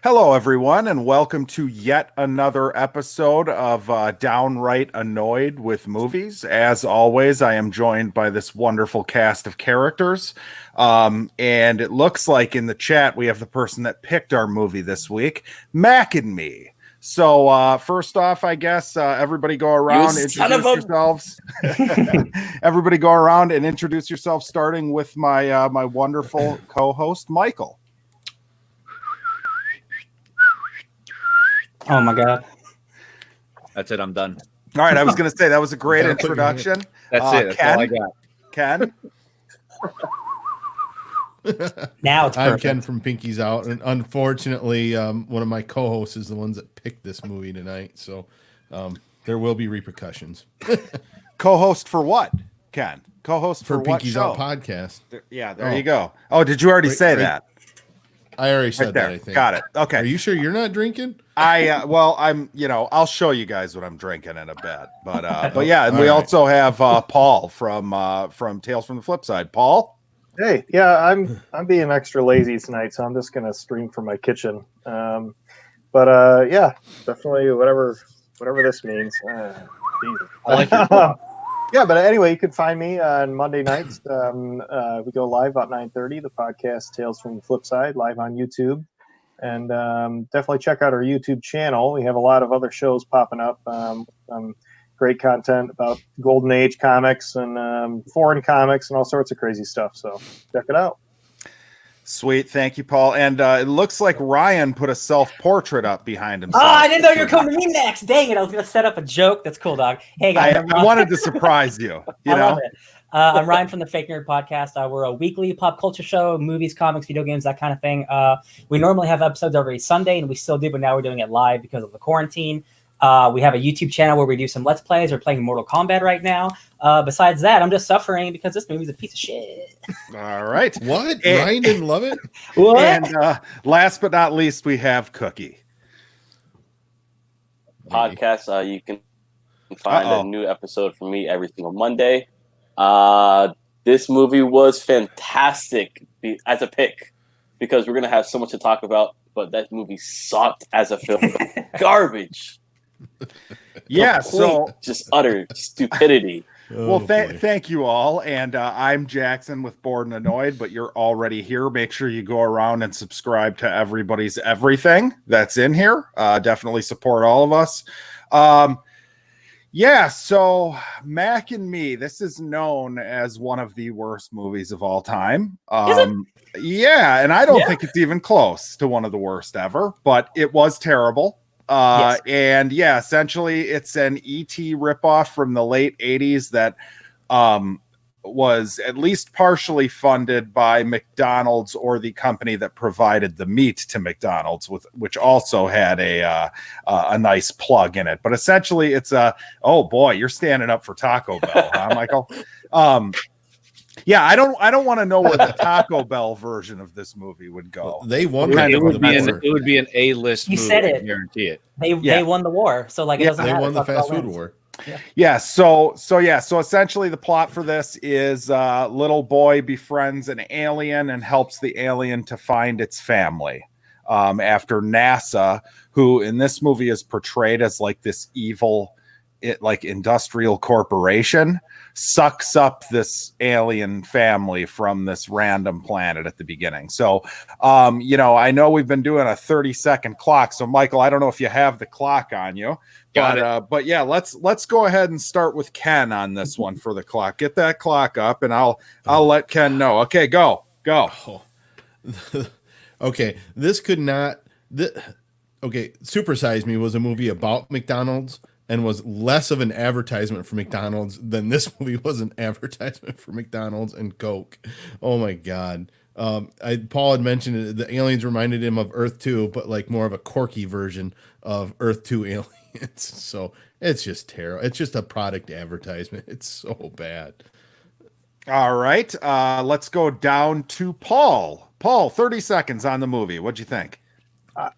Hello, everyone, and welcome to yet another episode of Downright Annoyed with Movies. As always, I am joined by this wonderful cast of characters. And it looks like in the chat we have the person that picked our movie this week, Mac and me. So first off, I guess everybody go around, introduce yourselves. Everybody go around and introduce yourself, starting with my my wonderful co-host, Michael. Oh my God. That's it. I'm done. All right. I was going to say that was a great introduction. That's it. That's all I got. Ken? Now it's perfect. I'm Ken from Pinky's Out. And unfortunately, one of my co-hosts is the ones that picked this movie tonight. So there will be repercussions. Co-host for what, Ken? Co-host for what Pinky's show? Out podcast. There you go. Oh, did you already say that? I already said right there. that, I think. Got it. Okay. Are you sure you're not drinking? I'm, I'll show you guys what I'm drinking in a bit. But yeah, and we right. also have Paul from Tales from the Flip Side. Paul? Hey, yeah, I'm being extra lazy tonight, so I'm just gonna stream from my kitchen. Yeah, definitely whatever this means. Yeah, but anyway, you can find me on Monday nights. We go live about 9:30. The podcast Tales from the Flip Side, live on YouTube, and definitely check out our YouTube channel. We have a lot of other shows popping up. Great content about Golden Age comics and foreign comics and all sorts of crazy stuff. So check it out. Sweet, thank you, Paul. And it looks like Ryan put a self-portrait up behind himself. Oh, I didn't know you were coming to me next. Dang it! I was gonna set up a joke. That's cool, dog. Hey guys, I wanted to surprise you. You know, love it. I'm Ryan from the Fake Nerd Podcast. We're a weekly pop culture show, movies, comics, video games, that kind of thing. We normally have episodes every Sunday, and we still do, but now we're doing it live because of the quarantine. We have a YouTube channel where we do some Let's Plays. We're playing Mortal Kombat right now. Besides that, I'm just suffering because this movie's a piece of shit. All right. What? Ryan didn't love it? What? And last but not least, we have Cookie. Podcast. You can find a new episode from me every single Monday. This movie was fantastic as a pick because we're going to have so much to talk about, but that movie sucked as a film. Garbage. Yeah, Complete, just utter stupidity. Well, thank you all. And I'm Jackson with Bored and Annoyed, but you're already here. Make sure you go around and subscribe to everybody's everything that's in here. Definitely support all of us. Yeah, so Mac and Me, this is known as one of the worst movies of all time. Yeah, and I don't think it's even close to one of the worst ever, but it was terrible. Yes. And yeah, essentially it's an E.T. ripoff from the late 80s that was at least partially funded by McDonald's or the company that provided the meat to McDonald's, which also had a nice plug in it. But essentially it's oh boy, you're standing up for Taco Bell, huh, Michael? Yeah, I don't want to know where the Taco Bell version of this movie would go. They won. It would be an A-list movie. You said it. I guarantee it. They won the war, so like it doesn't matter. They won the fast food war. Yeah. So essentially the plot for this is little boy befriends an alien and helps the alien to find its family. After NASA, who in this movie is portrayed as like this evil, industrial corporation, sucks up this alien family from this random planet at the beginning. So, I know we've been doing a 30-second clock. So, Michael, I don't know if you have the clock on you, but yeah, let's go ahead and start with Ken on this one for the clock. Get that clock up, and I'll let Ken know. Okay, go. Oh. Okay, this could not. Super Size Me was a movie about McDonald's and was less of an advertisement for McDonald's than this movie was an advertisement for McDonald's and Coke. Oh my God. Paul had mentioned it, the aliens reminded him of Earth 2, but like more of a quirky version of Earth 2 aliens. So it's just terrible. It's just a product advertisement. It's so bad. All right. Let's go down to Paul. Paul, 30 seconds on the movie. What'd you think?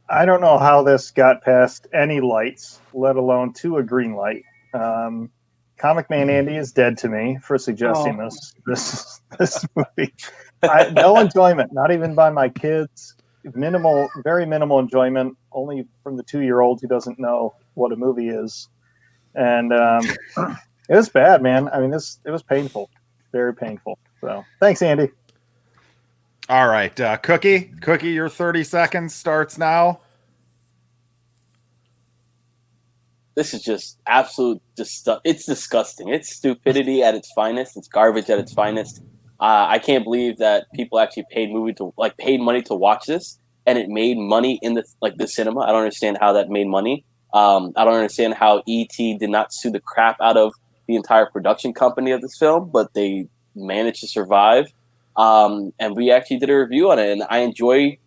I don't know how this got past any lights, let alone to a green light. Comic Man Andy is dead to me for suggesting this movie. No enjoyment, not even by my kids. minimal, very minimal enjoyment, only from the 2-year-old who doesn't know what a movie is. And it was bad, man. I mean, it was painful, very painful. So thanks, Andy. All right, Cookie, your 30 seconds starts now. This is just absolute it's disgusting. It's stupidity at its finest. It's garbage at its finest. I can't believe that people actually paid money to watch this, and it made money in the cinema. I don't understand how that made money. I don't understand how E.T. did not sue the crap out of the entire production company of this film, but they managed to survive. And we actually did a review on it, and I enjoy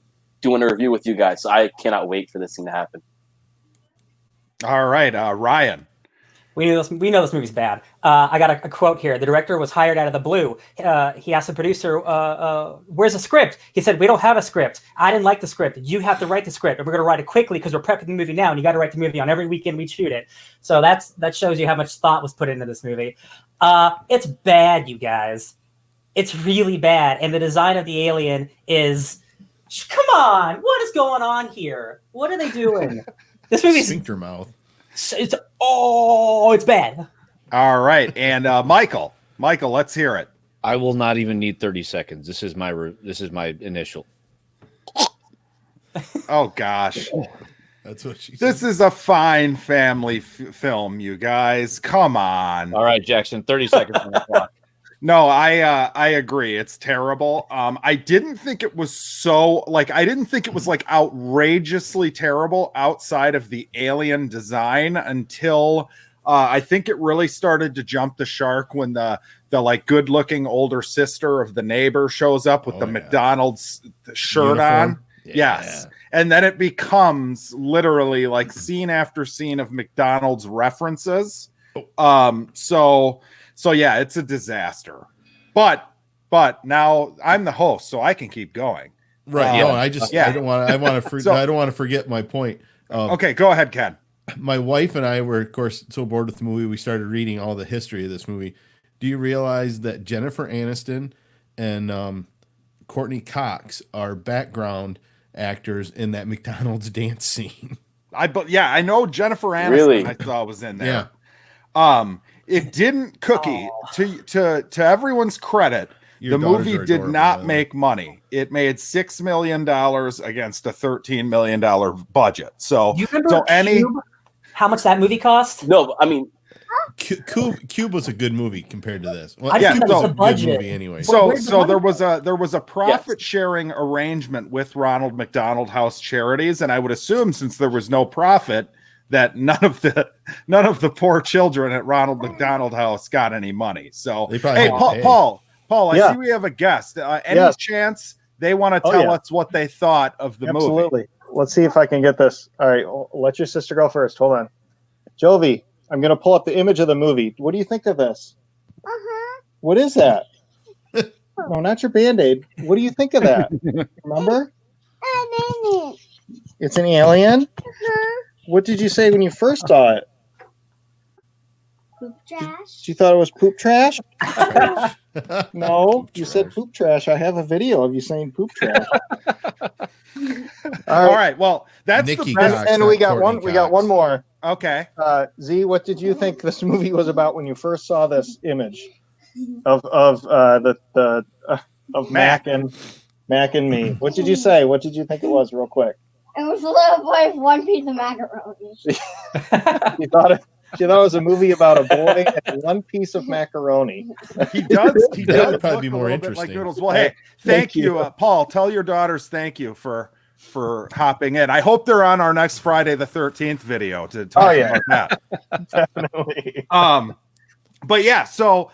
doing a review with you guys. So I cannot wait for this thing to happen. All right, Ryan. We know this movie's bad. I got a quote here. The director was hired out of the blue. He asked the producer, where's the script? He said, we don't have a script. I didn't like the script. You have to write the script. And we're going to write it quickly because we're prepping the movie now, and you got to write the movie on every weekend we shoot it. So that shows you how much thought was put into this movie. It's bad, you guys. It's really bad. And the design of the alien is, come on, what is going on here? What are they doing? This movie's sphincter mouth. It's bad. All right, and Michael, let's hear it. I will not even need 30 seconds. This is my initial. Oh gosh, that's what she said. This is a fine family film, you guys. Come on. All right, Jackson, 30 seconds on the clock. No, I agree. It's terrible. I didn't think it was outrageously terrible outside of the alien design until I think it really started to jump the shark when the good looking older sister of the neighbor shows up with McDonald's shirt uniform on. Yeah. Yes. And then it becomes literally like scene after scene of McDonald's references. So yeah, it's a disaster. But now I'm the host, so I can keep going. Right. No, I don't want to forget my point. Okay, go ahead, Ken. My wife and I were, of course, so bored with the movie, we started reading all the history of this movie. Do you realize that Jennifer Aniston and Courtney Cox are background actors in that McDonald's dance scene? I know Jennifer Aniston. Really? I thought was in there. Yeah. It didn't, Cookie, to everyone's credit, the movie did not make money. It made $6 million against a $13 million budget. So, you remember how much that movie cost? No, I mean, Cube was a good movie compared to this. Well, yeah, was a good movie anyway. So there was a profit sharing arrangement with Ronald McDonald House Charities, and I would assume since there was no profit, that none of the poor children at Ronald McDonald House got any money. So, hey, Paul, I see we have a guest. Any chance they want to tell us what they thought of the movie? Absolutely. Let's see if I can get this. All right, let your sister go first. Hold on. Jovi, I'm going to pull up the image of the movie. What do you think of this? What is that? No, not your Band-Aid. What do you think of that? Remember? It's an alien? What did you say when you first saw it? Poop trash. You thought it was poop trash? No, you said poop trash. I have a video of you saying poop trash. All right. Well, that's Nikki the best. Cox, and we got one. Cox. We got one more. Okay. Z, what did you think this movie was about when you first saw this image of Mac and me? What did you say? What did you think it was, real quick? It was a little boy with one piece of macaroni. She thought it was a movie about a boy and one piece of macaroni. He does. That would probably look be a more little bit interesting. like Noodles. Well, hey, thank you, Paul. Tell your daughters thank you for hopping in. I hope they're on our next Friday the 13th video to talk about that. Definitely. But yeah, so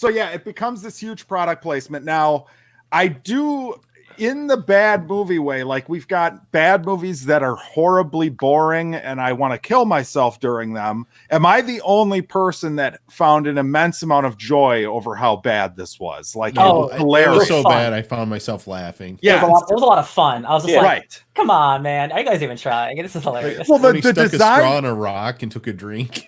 yeah, it becomes this huge product placement. Now, I do, in the bad movie way, like we've got bad movies that are horribly boring and I want to kill myself during them. Am I the only person that found an immense amount of joy over how bad this was? Like, It was hilarious. so bad I found myself laughing. Yeah, it was a lot of fun. I was just right. Come on, man. Are you guys even trying? This is hilarious. Well, When he stuck design, a straw in a rock and took a drink.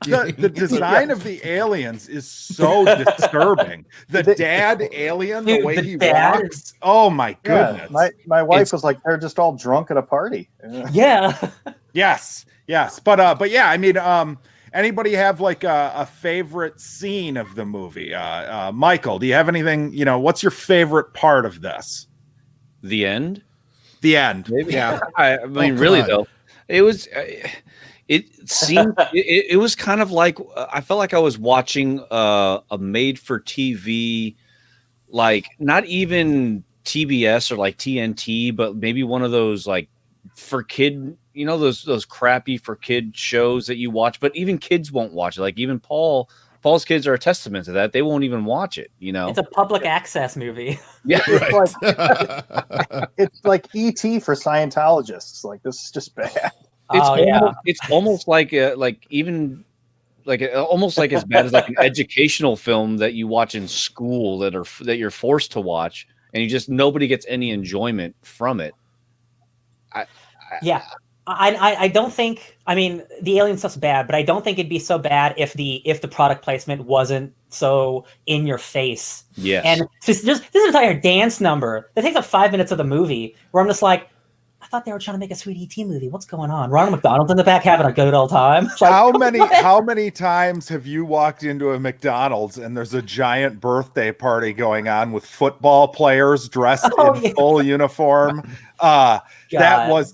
the design of the aliens is so disturbing. The dad alien, the Dude, way the he dad walks. Oh my goodness. My wife was like, they're just all drunk at a party. Yeah. Yes. But yeah, I mean, anybody have like a favorite scene of the movie? Michael, do you have anything, what's your favorite part of this? The end. The end. Maybe. Yeah. I mean, really though, it was. It seemed. It was kind of like I felt like I was watching a made-for-TV, like not even TBS or like TNT, but maybe one of those like for kid. Those crappy for kid shows that you watch, but even kids won't watch it. Like even Paul's kids are a testament to that. They won't even watch it. It's a public access movie. Yeah, It's like ET for Scientologists. Like, this is just bad. It's almost like almost like as bad as like an educational film that you watch in school that you're forced to watch, and nobody gets any enjoyment from it. I don't think. I mean, the alien stuff's bad, but I don't think it'd be so bad if the product placement wasn't so in your face. Yes. And just this entire dance number that takes up 5 minutes of the movie, where I'm just like, I thought they were trying to make a sweet ET movie. What's going on? Ronald McDonald's in the back having a good old time. Like, how many times have you walked into a McDonald's and there's a giant birthday party going on with football players dressed in full uniform? That was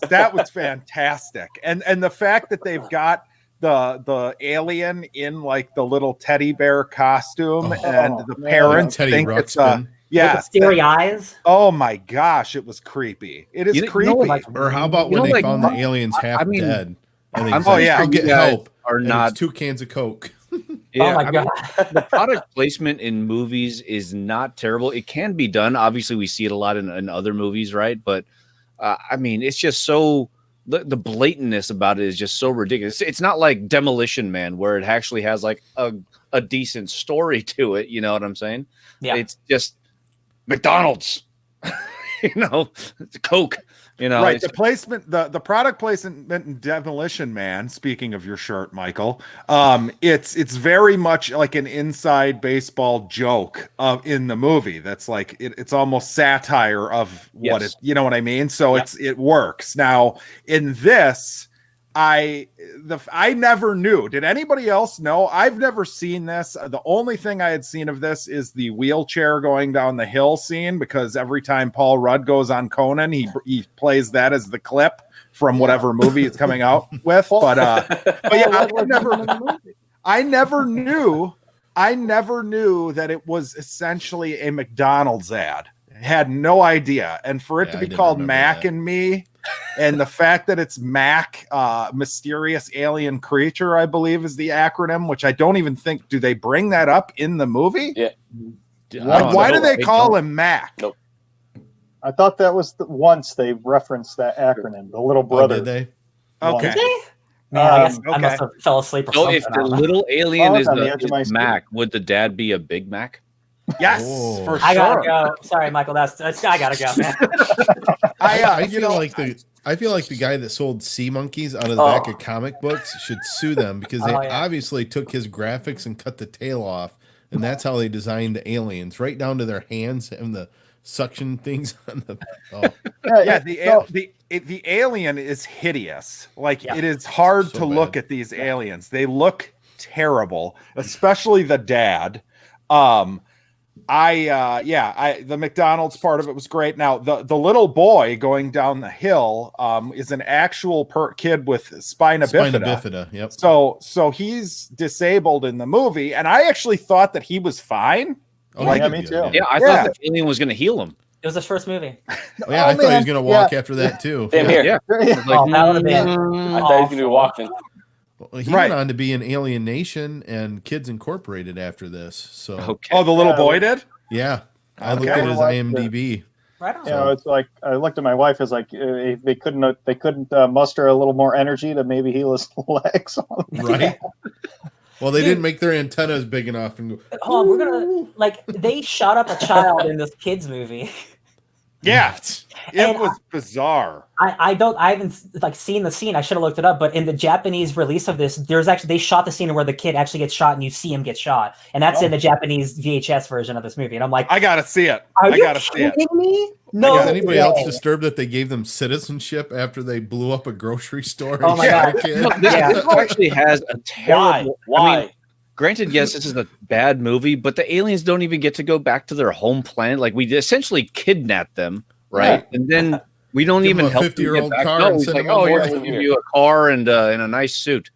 fantastic. And the fact that they've got the alien in like the little teddy bear costume and the parents think it's scary eyes. Oh my gosh, it was creepy. It is creepy. Or how about when they found the aliens half dead and they get help or not? It's 2 cans of Coke. Yeah, oh my god. The product placement in movies is not terrible. It can be done. Obviously, we see it a lot in other movies, right? But I mean, it's just so the blatantness about it is just so ridiculous. It's not like Demolition Man where it actually has like a decent story to it. You know what I'm saying? Yeah. It's just McDonald's, Coke, right. The placement, the product placement in Demolition Man, speaking of your shirt, Michael, it's very much like an inside baseball joke in the movie. That's like, it's almost satire of what it, you know what I mean? So it works. Now in this, I never knew. Did anybody else know? I've never seen this. The only thing I had seen of this is the wheelchair going down the hill scene, because every time Paul Rudd goes on Conan, he plays that as the clip from whatever movie it's coming out with. But yeah, I never knew that it was essentially a McDonald's ad. Had no idea. And for it to be called Mac and Me, and the fact that it's MAC, mysterious alien creature, I believe is the acronym, which I don't even think, do they bring that up in the movie? Yeah. Why do they call him MAC? Nope. I thought that was once they referenced that acronym, the little brother. Did they? Okay. Did they? Man, I guess I must have fell asleep or So something. if the little alien is on the edge of my the Mac, would the dad be a Big Mac? Yes, for sure. I gotta go. Sorry, Michael. I gotta go, man. I feel like the guy that sold sea monkeys out of the back of comic books should sue them, because they obviously took his graphics and cut the tail off, and that's how they designed the aliens, right down to their hands and the suction things on the. The alien is hideous. Like it is hard to look at these aliens. They look terrible, especially the dad. The McDonald's part of it was great. Now the little boy going down the hill is an actual kid with spina bifida. Yep. So he's disabled in the movie, and I actually thought that he was fine. Oh, yeah, me too. Yeah, I thought the alien was going to heal him. It was his first movie. Yeah, I thought he was going to walk after that too. Same here. Yeah. That would have been. I thought he was going to be walking. Well, he went on to be in Alien Nation and Kids Incorporated after this. So, the little boy did. Yeah, I looked at his IMDb. Right on. You know, it's like I looked at my wife as like they couldn't muster a little more energy to maybe heal his legs. Right. Well, they didn't make their antennas big enough. And go, we're gonna they shot up a child in this kids movie. Yeah, it And was bizarre. I haven't like seen the scene. I should have looked it up, but in the Japanese release of this, they shot the scene where the kid actually gets shot and you see him get shot. And that's in the Japanese VHS version of this movie. And I'm like, I gotta see it. are you see it. kidding me? No. Is anybody way. else disturbed that they gave them citizenship after they blew up a grocery store? Oh my God. This Yeah. actually has a terrible. Why? I mean, granted, yes, this is a bad movie, but the aliens don't even get to go back to their home planet. Like, we essentially kidnapped them, right? And then we don't Give even them a help them 50-year-old get back. car No, and he's send like, them oh, on here, their we'll way. give you a car and a nice suit.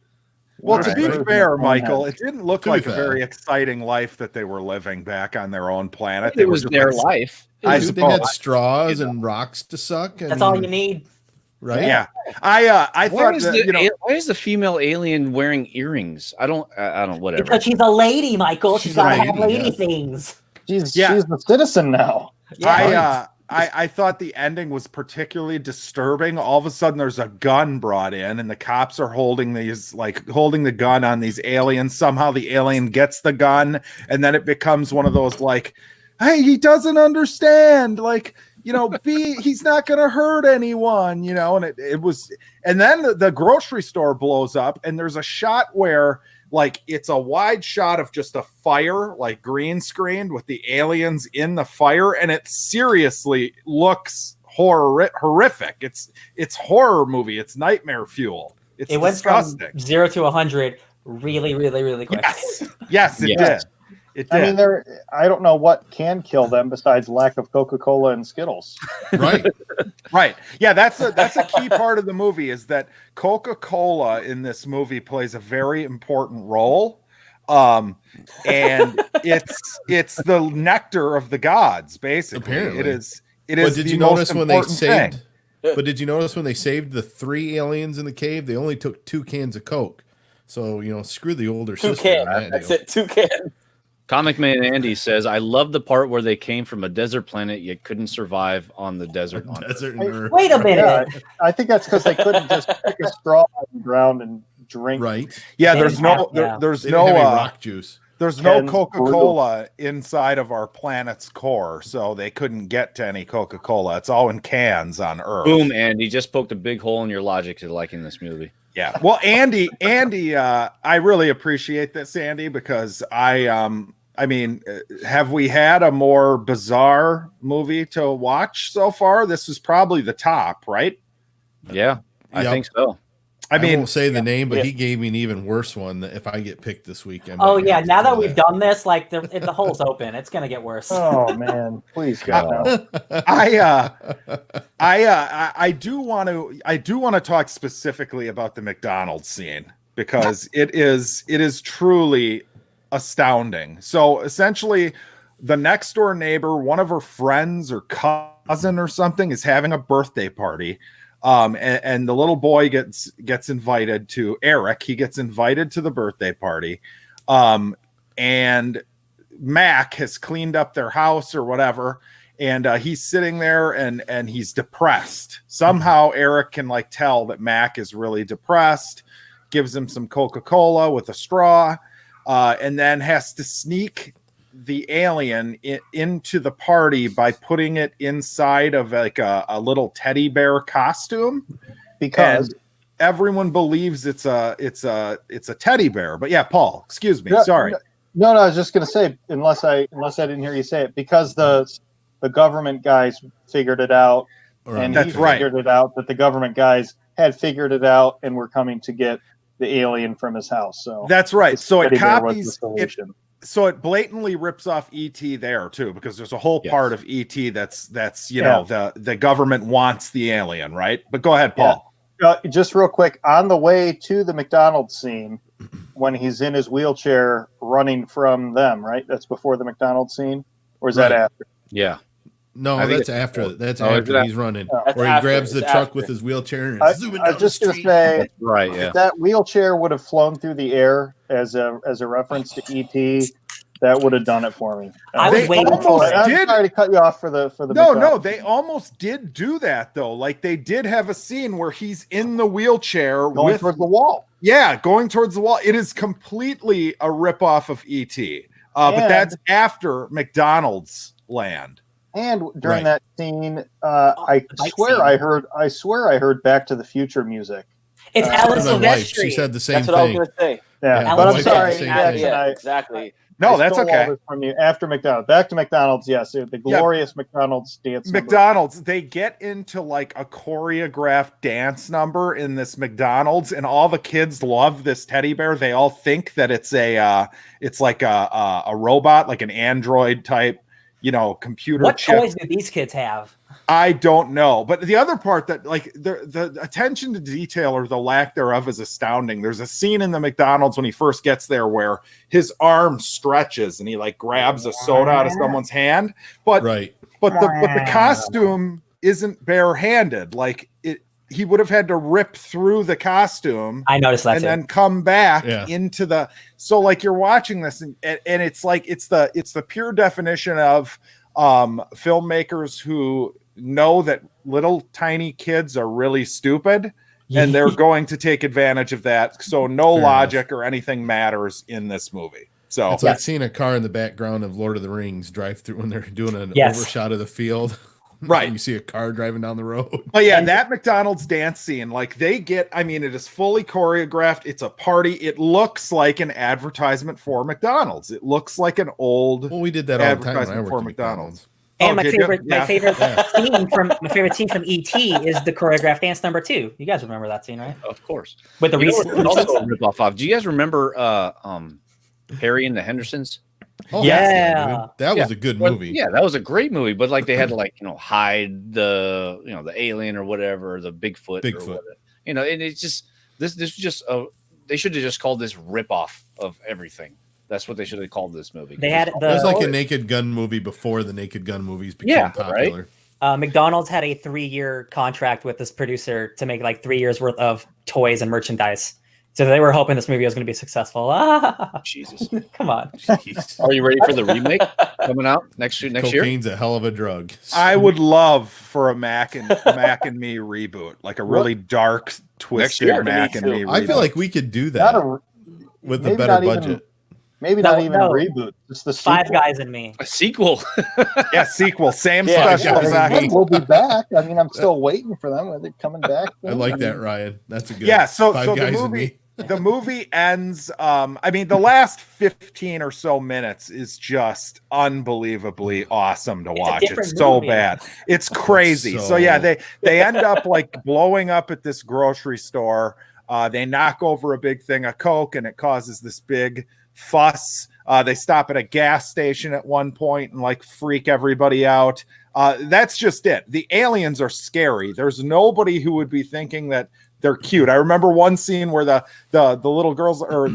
Well, to be Right. fair, Right. Michael, it didn't look To be like a fair. very exciting life that they were living back on their own planet. It was just their like- life. I They suppose. had straws and rocks to suck. That's all you need. Right? Yeah, I Why thought is, that, why is the female alien wearing earrings? I don't, whatever. Because she's a lady, Michael. She's She's got to a have lady, lady yes. things. She's Yeah. she's a citizen now. Yeah. I thought the ending was particularly disturbing. All of a sudden, there's a gun brought in, and the cops are holding the gun on these aliens. Somehow, the alien gets the gun, and then it becomes one of those like, "Hey, he doesn't understand." Like, he's not going to hurt anyone. And it was, and then the grocery store blows up, and there's a shot where, like, it's a wide shot of just a fire, like green screened with the aliens in the fire, and it seriously looks horrific. It's horror movie. It's nightmare fuel. It's It went disgusting. from 0 to 100 really, really, really quick. Yes, it Yes. did. It did. I mean, I don't know what can kill them besides lack of Coca-Cola and Skittles. Right. Right. Yeah, that's a key part of the movie is that Coca-Cola in this movie plays a very important role. And it's the nectar of the gods, basically. Apparently. It is But did the you most notice when they important thing. saved? But did you notice when they saved the 3 aliens in the cave? They only took 2 cans of Coke. So screw the older 2 sister. cans. on that That's deal. it. 2 cans. Comic Man Andy says, I love the part where they came from a desert planet yet couldn't survive on the desert. on Earth." Desert and Earth. Wait a minute. Yeah, I think that's because they couldn't just pick a straw on the ground and drink. Right. Yeah, They there's didn't no have- yeah. there's They didn't no have any rock juice. there's no Ken Coca-Cola inside of our planet's core, so they couldn't get to any Coca-Cola. It's all in cans on Earth. Boom, Andy. Just poked a big hole in your logic to liking this movie. Yeah. Well, Andy, I really appreciate this, Andy, because I mean, have we had a more bizarre movie to watch so far? This is probably the top, right? Yeah, I Yep. think so. I mean, won't say the name, but Yeah. he gave me an even worse one that if I get picked this week. I might Oh, have yeah. to Now throw that we've done this, like, the hole's open. It's going to get worse. Oh man, please God no. I do want to talk specifically about the McDonald's scene because it is truly astounding. So essentially, the next door neighbor, one of her friends or cousin or something, is having a birthday party. And the little boy gets invited to Eric. He gets invited to the birthday party. And Mac has cleaned up their house or whatever. And he's sitting there and he's depressed. Somehow Eric can tell that Mac is really depressed, gives him some Coca-Cola with a straw, and then has to sneak the alien into the party by putting it inside of a little teddy bear costume Because and everyone believes it's a teddy bear. But yeah, Paul, excuse me, No, sorry. No, I was just going to say, unless I didn't hear you say it, because the government guys figured it out, and That's he right. figured it out that the government guys had figured it out and were coming to get the alien from his house. So That's right. So it teddy bear was the copies it. solution. So it blatantly rips off ET there too, because there's a whole Yes. part of ET that's Yeah. the government wants the alien, right? But go ahead, Paul. Just real quick, on the way to the McDonald's scene, when he's in his wheelchair running from them, right? That's before the McDonald's scene, or is that Right. after? Yeah. No, I think that's it's after. before. That's Oh, is after it he's running, That's or he after, grabs the it's truck after. with his wheelchair and I zooming was down just the going to street. say, Right. Yeah. if that wheelchair would have flown through the air as a reference to ET, that would have done it for me. I was They waiting for almost it. I'm did. sorry to cut you off for the No, McDonald's. they almost did do that though. Like they did have a scene where he's in the wheelchair going with towards the wall. going towards the wall. It is completely a ripoff of ET. But And- that's after McDonald's land. And during Right. that scene, I bike swear scene. I heard Back to the Future music. It's Uh, Alan My wife, she Silvestri. said the same That's what I was thing. gonna say. Yeah, Yeah, but my I'm wife sorry, said the same Jackson, thing. Yeah, I exactly. No, I that's stole all okay. this from you after McDonald's. Back to McDonald's, yes, the glorious McDonald's dance. number. McDonald's, they get into like a choreographed dance number in this McDonald's, and all the kids love this teddy bear. They all think that it's like a robot, like an android type, computer What chip. toys do these kids have? I don't know. But the other part that like the attention to detail or the lack thereof is astounding. There's a scene in the McDonald's when he first gets there where his arm stretches and he like grabs a soda out of someone's hand. But Right. but the costume isn't barehanded. Like he would have had to rip through the costume I noticed that and too. then come back Yeah. into the. So like you're watching this and it's like it's the pure definition of filmmakers who know that little tiny kids are really stupid and they're going to take advantage of that. So no Fair logic or anything matters in this movie. So It's like seeing a car in the background of Lord of the Rings drive through when they're doing an Yes. overshot of the field. Right. You see a car driving down the road. But yeah, that McDonald's dance scene, like it is fully choreographed. It's a party. It looks like an advertisement for McDonald's. It looks like an old Well, we did that all the time when I advertisement worked for at McDonald's. And Oh, my did you? favorite, Yeah. my favorite scene from ET is the choreographed dance number 2. You guys remember that scene, right? Of course. With the You know recent. what it's also a rip-off of. Do you guys remember Harry and the Hendersons? Oh, Yeah. dude. That was Yeah. a good Well, movie. Yeah, that was a great movie, but like they had to hide the alien or whatever, the Bigfoot. Or Bigfoot. whatever. And it's just this was just they should have just called this rip-off of everything. That's what they should have called this movie. They had It was the like a Naked Gun movie before the Naked Gun movies became popular. McDonald's had a 3-year contract with this producer to make like 3 years worth of toys and merchandise. So they were hoping this movie was going to be successful. Jesus. Come on. Jeez. Are you ready for the remake coming out next year? Cocaine's a hell of a drug. I would love for a Mac and Me reboot, like a really dark, twisted year. Mac Me and too. Me reboot. I feel like we could do Not that a, with a maybe better not even- budget. maybe not No, even no. a reboot. It's the Five sequel. Guys and Me. A sequel. yeah, sequel, same Yeah, special. yeah. Exactly. We'll be back. I mean, I'm still waiting for them. Are they coming back? I like that, Ryan. That's a good. Yeah, so Five the Guys and movie Me. the movie ends the last 15 or so minutes is just unbelievably awesome to watch. It's different so movie. bad. It's crazy. So so- yeah, they end up like blowing up at this grocery store. They knock over a big thing of Coke and it causes this big fuss. They stop at a gas station at one point and like freak everybody out. That's just it. The aliens are scary. There's nobody who would be thinking that they're cute. I remember one scene where the little girls or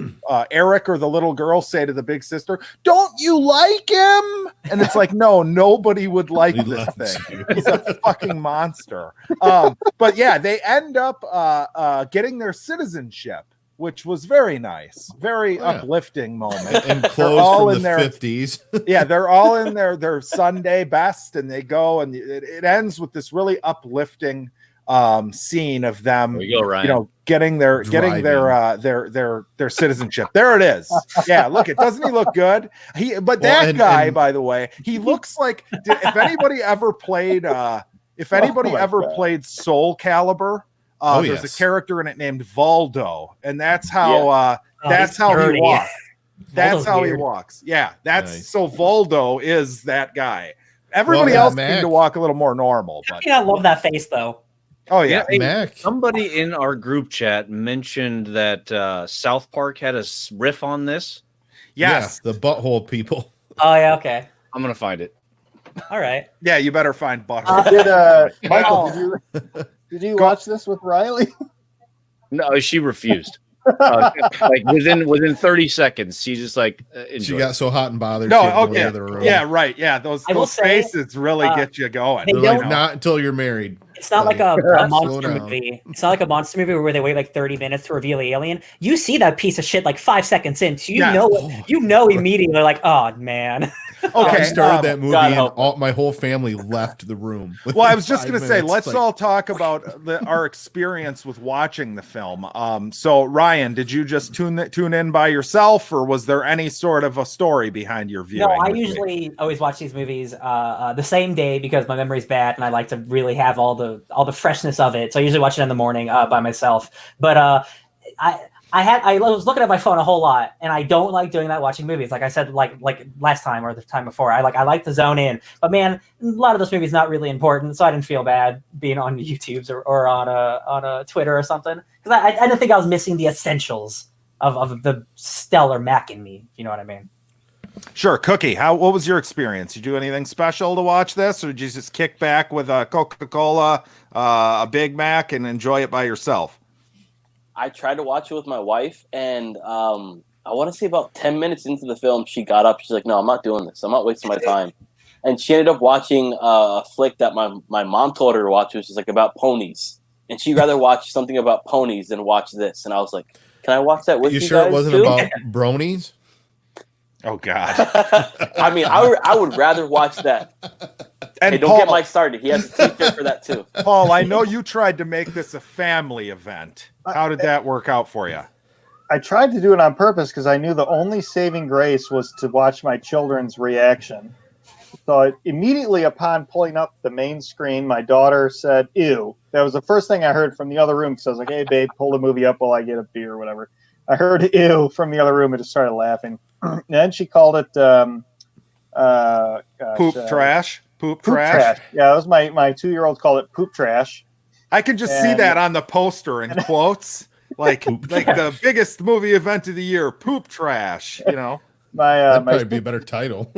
Eric or the little girl say to the big sister, "Don't you like him?" And it's like, no, nobody would like He this loves thing. you. He's a fucking monster. But yeah, they end up getting their citizenship, which was very nice, very Oh, yeah. uplifting moment. And They're clothes all from in the their 50s. yeah, they're all in their Sunday best, and they go, and it ends with this really uplifting scene of them, There you go, Ryan. getting their citizenship. There it is. Yeah, look, doesn't he look good? That guy, by the way, he looks like if anybody ever played played Soul Calibur, there's a character in it named Valdo, and that's how he's how he dirty. walks. That's Valdo's how weird. he walks. Yeah, Nice. so Valdo is that guy. Everybody Well, yeah, else Mac. seemed to walk a little more normal, but I love that face though. oh yeah. Hey, Mac. somebody in our group chat mentioned that South Park had a riff on this. Yes. Yeah, the butthole people. Oh yeah, okay. I'm gonna find it. All right. Yeah, you better find Buck. Michael, did you watch this with Riley? No, she refused. Like within 30 seconds, she just like She enjoyed got it. so hot and bothered. No, she had to go okay. to the other room. Yeah, right. Yeah, those I will say, faces really get you going. they They're like, don't- not until you're married. It's not like a Slow monster down. movie. It's not like a monster movie where they wait like 30 minutes to reveal the alien. You see that piece of shit like 5 seconds in, so you Yeah. know immediately like, oh man. Okay, I started that movie God and help my whole family left the room. Well, I within was just 5 going to say, minutes. let's Like, all talk about our experience with watching the film. So, Ryan, did you just tune in by yourself, or was there any sort of a story behind your viewing? No, I usually always watch these movies the same day because my memory's bad, and I like to really have all the freshness of it. So I usually watch it in the morning by myself. But I was looking at my phone a whole lot, and I don't like doing that watching movies. Like I said, like last time or the time before, I like to zone in. But man, a lot of those movies not really important, so I didn't feel bad being on YouTube's or on a Twitter or something because I didn't think I was missing the essentials of the stellar Mac in me. If you know what I mean? Sure, Cookie. What was your experience? You do anything special to watch this, or did you just kick back with a Coca-Cola, a Big Mac, and enjoy it by yourself? I tried to watch it with my wife, and I want to say about 10 minutes into the film, she got up. She's like, no, I'm not doing this. I'm not wasting my time. And she ended up watching a flick that my mom told her to watch, which is like about ponies. And she'd rather watch something about ponies than watch this. And I was like, can I watch that with you sure guys it wasn't too? about bronies? Oh, God. I mean, I would rather watch that. And hey, don't Paul, get Mike started. He has a t-shirt for that too. Paul, I know you tried to make this a family event. How did that work out for you? I tried to do it on purpose because I knew the only saving grace was to watch my children's reaction. So immediately upon pulling up the main screen, my daughter said, ew. That was the first thing I heard from the other room because I was like, hey, babe, pull the movie up while I get a beer or whatever. I heard ew from the other room and just started laughing. And then she called it Poop trash? Poop trash? Yeah, that was my 2-year-old called it poop trash. I can just see that on the poster in quotes. Like the biggest movie event of the year, poop trash, you know. That'd probably be a better title.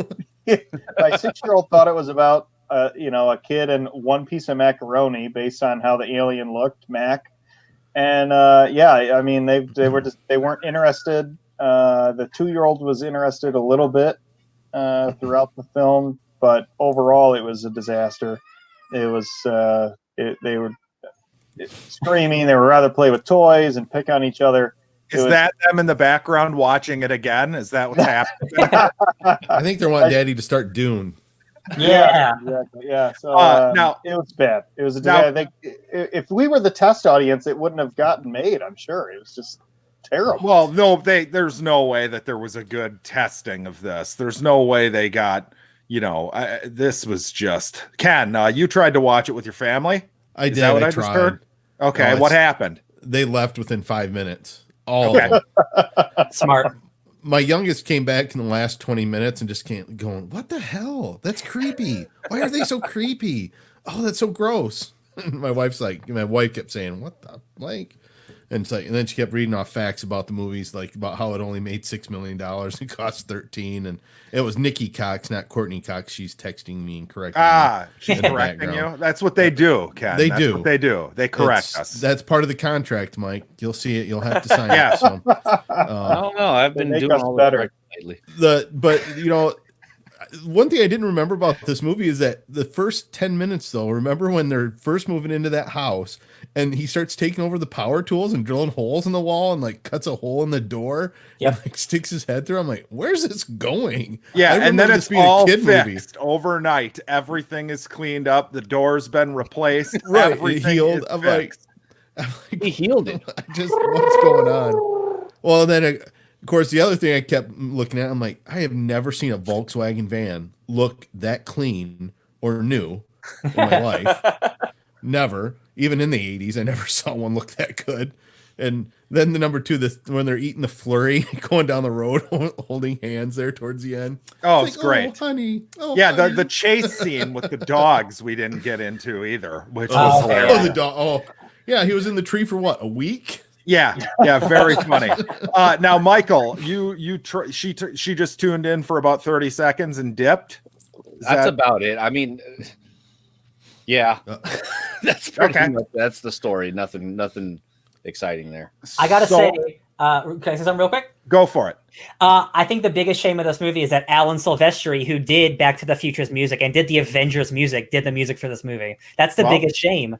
My 6-year-old thought it was about a kid and one piece of macaroni based on how the alien looked, Mac. And I mean they weren't interested. The 2-year-old was interested a little bit throughout the film, but overall it was a disaster. It was they were screaming. They would rather play with toys and pick on each other. Is that them in the background watching it again? Is that what's happening? I think they're wanting Daddy to start Dune. Yeah. Exactly. Yeah. So now it was bad. It was I think if we were the test audience, it wouldn't have gotten made. I'm sure it was just terrible. Well, no, there's no way that there was a good testing of this. There's no way they got, this was just Ken. You tried to watch it with your family. I did. Is that what I just tried. heard? Okay, what happened? They left within 5 minutes. All of them. Smart. My youngest came back in the last 20 minutes and just going, what the hell? That's creepy. Why are they so creepy? Oh, that's so gross. And my wife kept saying, what the like? And it's like, and then she kept reading off facts about the movies, like about how it only made $6 million and cost 13. And it was Nikki Cox, not Courtney Cox. She's texting me and correcting me. She's correcting you. That's what they do, Ken. That's what they do. They correct us. That's part of the contract, Mike. You'll see it. You'll have to sign it. So, I don't know. I've been doing all better lately. But one thing I didn't remember about this movie is that the first 10 minutes, though, remember when they're first moving into that house and he starts taking over the power tools and drilling holes in the wall and like cuts a hole in the door and like sticks his head through. I'm like, where's this going? Yeah, and then it's all fixed overnight. Everything is cleaned up. The door's been replaced. Right, Everything healed. is I'm fixed. like, he healed it. What's going on? Well, then, of course, the other thing I kept looking at, I'm like, I have never seen a Volkswagen van look that clean or new in my life. Never. Even in the 80s, I never saw one look that good. And then the number two, when they're eating the flurry, going down the road, holding hands there towards the end. Oh, it's great. Oh, honey. Oh, yeah, honey. the chase scene with the dogs we didn't get into either, which was hilarious. The dog. Oh, yeah, he was in the tree for what, a week? Yeah, very funny. Now, Michael, she just tuned in for about 30 seconds and dipped. That's about it. I mean, yeah, that's pretty much, that's the story. Nothing exciting there. I gotta say, can I say something real quick? Go for it. I think the biggest shame of this movie is that Alan Silvestri, who did Back to the Future's music and did the Avengers music, did the music for this movie. That's the biggest shame.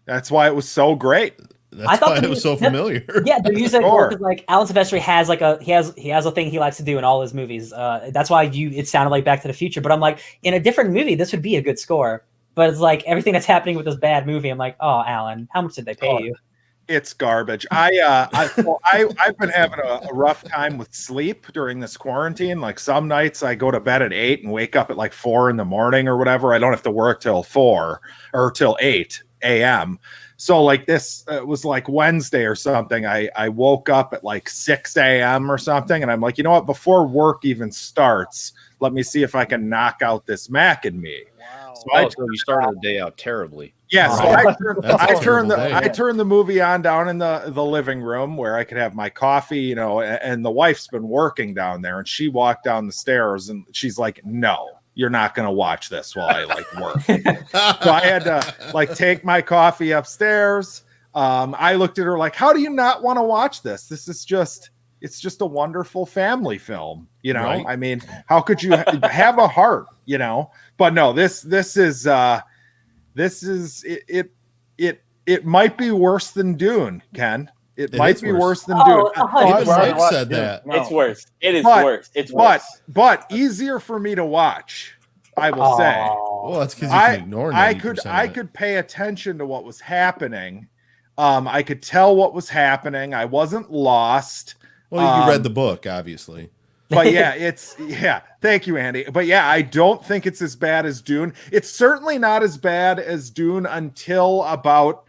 That's why it was so great. That's why it was so familiar. Yeah, the music because like Alan Silvestri has like he has a thing he likes to do in all his movies. That's why it sounded like Back to the Future. But I'm like, in a different movie, this would be a good score. But it's like everything that's happening with this bad movie. I'm like, oh, Alan, how much did they pay you? It's garbage. I've been having a rough time with sleep during this quarantine. Like some nights I go to bed at 8 and wake up at like 4 in the morning or whatever. I don't have to work till 4 or till 8 a.m. So like this was like Wednesday or something. I woke up at like 6 a.m. or something. And I'm like, you know what? Before work even starts, let me see if I can knock out this Mac in me. Wow. So you started the day out terribly. Yeah, so I turned the movie on down in the living room where I could have my coffee, you know, and the wife's been working down there, and she walked down the stairs and she's like, "No, you're not going to watch this while I like work." So I had to like take my coffee upstairs. I looked at her like, "How do you not want to watch this? This is it's just a wonderful family film, you know. Right. I mean, how could you have a heart, you know?" But no, this is it might be worse than Dune, Ken. It might be worse than Dune. Mike said that. No. It's worse. It is worse. It's worse. But easier for me to watch, I will say. Well, that's because you can ignore 90% I could pay attention to what was happening. I could tell what was happening. I wasn't lost. Well, you read the book, obviously. But yeah, thank you, Andy. But yeah, I don't think it's as bad as Dune. It's certainly not as bad as Dune until about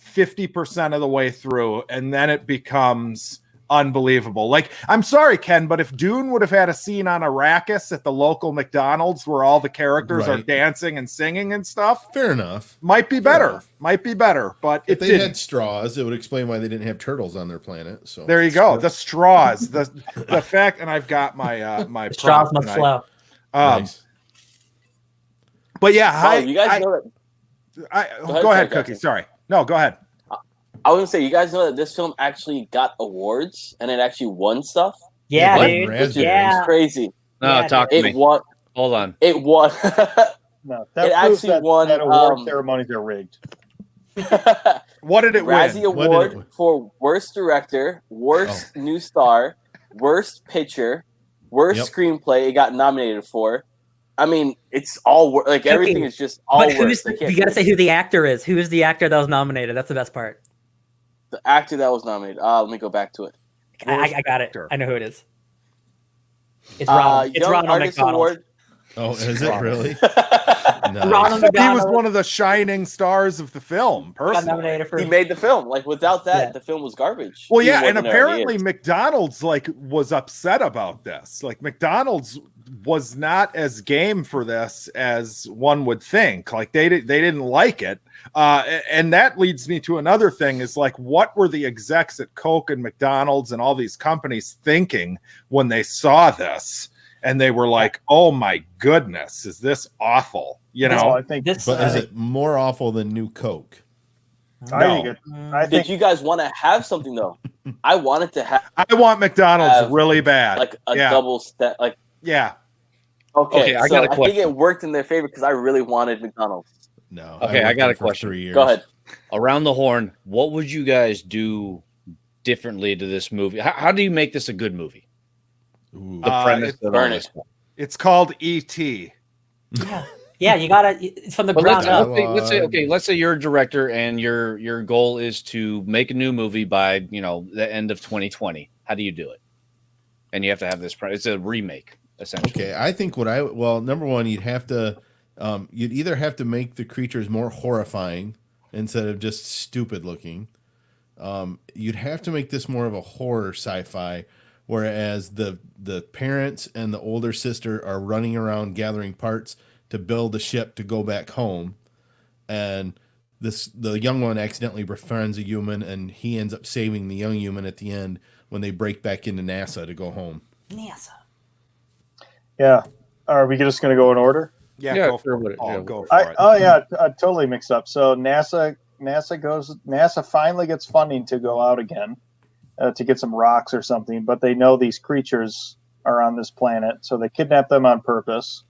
50% of the way through, and then it becomes unbelievable. Like, I'm sorry, Ken, but if Dune would have had a scene on Arrakis at the local McDonald's where all the characters are dancing and singing and stuff, fair enough. Might be better. But if they had straws, it would explain why they didn't have turtles on their planet. So there you go. The straws, the fact, and I've got my my straws must flow. Nice. But yeah, you guys know that. Go ahead, Cookie. Sorry. No, go ahead. I was gonna say, you guys know that this film actually got awards and it actually won stuff. Yeah, dude. Which is crazy. No, talk to me. Won. Hold on. It won. No, that it actually won. That award ceremonies are rigged. What did it win? Razzie Award for worst director, worst new star, worst picture, worst screenplay. It got nominated for. I mean, it's all like everything is just all. But you got to say who the actor is. Who is the actor that was nominated? That's the best part. The actor that was nominated. Let me go back to it. I got it. I know who it is. It's Ronald. It's Ronald McDonald. Award. Oh, is it really? Nice. He was one of the shining stars of the film. Personally, he made the film. Like without that, the film was garbage. Well, yeah, and apparently McDonald's was upset about this. Like McDonald's was not as game for this as one would think. Like they didn't like it. And that leads me to another thing is like, what were the execs at Coke and McDonald's and all these companies thinking when they saw this? And they were like, "Oh my goodness, is this awful?" You know, I think this. But is it more awful than New Coke? No. Did you guys want to have something though? I wanted to have. I want McDonald's really bad, like a double step. Like Okay, I got a question. I think it worked in their favor because I really wanted McDonald's. No. Okay, I got a question. 3 years. Go ahead. Around the horn, what would you guys differently to this movie? How do you make this a good movie? Ooh. The premise of it. It's called E.T. Yeah, you gotta. It's from the ground up. Let's say you're a director and your goal is to make a new movie by the end of 2020. How do you do it? And you have to have this. It's a remake, essentially. Okay, I think number one, you'd have to, you'd either have to make the creatures more horrifying instead of just stupid looking. You'd have to make this more of a horror sci-fi. Whereas the parents and the older sister are running around gathering parts to build a ship to go back home, and the young one accidentally befriends a human, and he ends up saving the young human at the end when they break back into NASA to go home. NASA. Yeah, are we just going to go in order? Yeah, go for it. Go for it. Oh yeah, I totally mixed up. So NASA finally gets funding to go out again. To get some rocks or something, but they know these creatures are on this planet, so they kidnap them on purpose.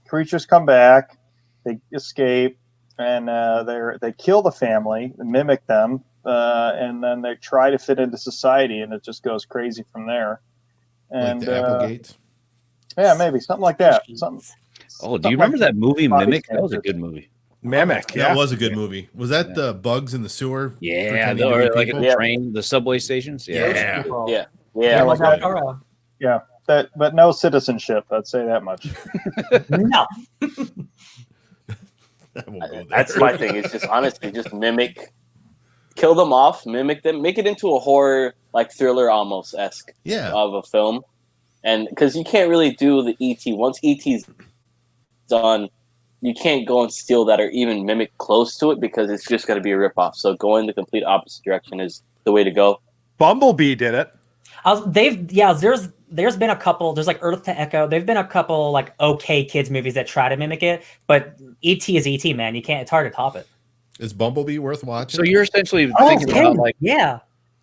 Creatures come back, they escape, and they kill the family, mimic them, and then they try to fit into society, and it just goes crazy from there. And Like the Applegates. yeah, maybe something like that. Something. Oh, do you remember that movie Body Mimic? That was a standards. good movie. Mimic. That Yeah. was a good movie. Was that the bugs in the sewer? Yeah, pretending to or be like people? a train, the subway stations. Yeah. Yeah. Yeah, like that. Toro. Yeah, but no citizenship. I'd say that much. No. I won't go there. That's my thing. It's just honestly just mimic, kill them off, mimic them, make it into a horror like thriller almost esque Yeah. of a film, and because you can't really do the ET once ET's done, you can't go and steal that or even mimic close to it because it's just going to be a ripoff. So going the complete opposite direction is the way to go. Bumblebee did it. There's been a couple. There's like Earth to Echo. There've been a couple like okay kids movies that try to mimic it, but ET is ET, man. You can't. It's hard to top it. Is Bumblebee worth watching? So you're essentially Oh, thinking about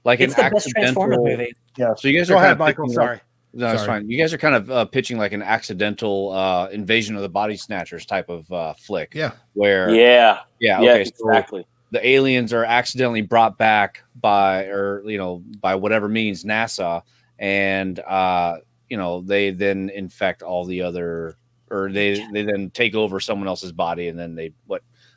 like it's an the best Transformers accidental. movie. Yeah. So you guys Go are ahead, kind of Michael. pitching Sorry. No, it's Sorry. fine. You guys are kind of pitching like an accidental invasion of the body snatchers type of flick. Yeah. Where Yeah, okay, so exactly. the aliens are accidentally brought back by by whatever means NASA, and they then infect all the other, or they then take over someone else's body, and then